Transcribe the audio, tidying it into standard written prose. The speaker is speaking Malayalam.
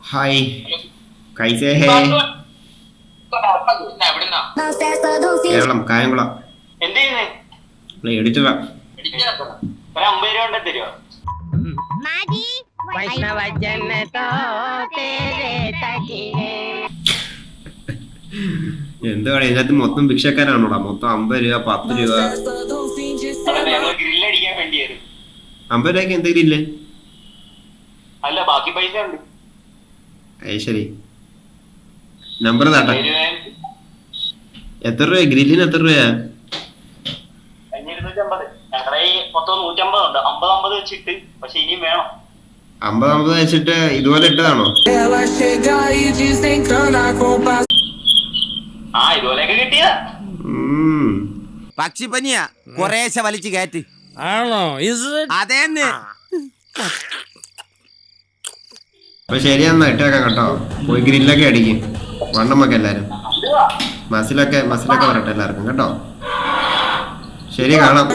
हाय कैसे है കേരളം കായംകുളം എടുത്തുക എന്താണ് ഇതിനകത്ത് മൊത്തം ഭിക്ഷക്കാരാണോടാ മൊത്തം 50 രൂപ 10 രൂപ 50 രൂപയ്ക്ക് എന്തെങ്കിലും ഇല്ലേ അല്ല ബാക്കി പൈസ ഉണ്ട് ശരി നമ്പർ താട്ടെ എത്ര രൂപ ഗ്രില്ലിന് എത്ര രൂപയാ 250 ഞങ്ങളുടെ മൊത്തം 150 ഉണ്ട് 50 വെച്ചിട്ട് പക്ഷെ ഇനിയും വേണം 50 വെച്ചിട്ട് ഇതുപോലെ ഇട്ടതാണോ ആ ഇതുപോലെയൊക്കെ കിട്ടിയതാ പക്ഷിപ്പനിയാ കൊറേശ്ശെ വലിച്ചു കയറ്റി ആണോ അതേന്ന് അപ്പൊ ശരിയെന്നാ ഇട്ടേക്കാം കേട്ടോ പോയി ഗ്രില്ലൊക്കെ അടിക്കും വണ്ണമൊക്കെ എല്ലാരും മസിലൊക്കെ വരട്ടെ എല്ലാവർക്കും കേട്ടോ ശരി കാണാം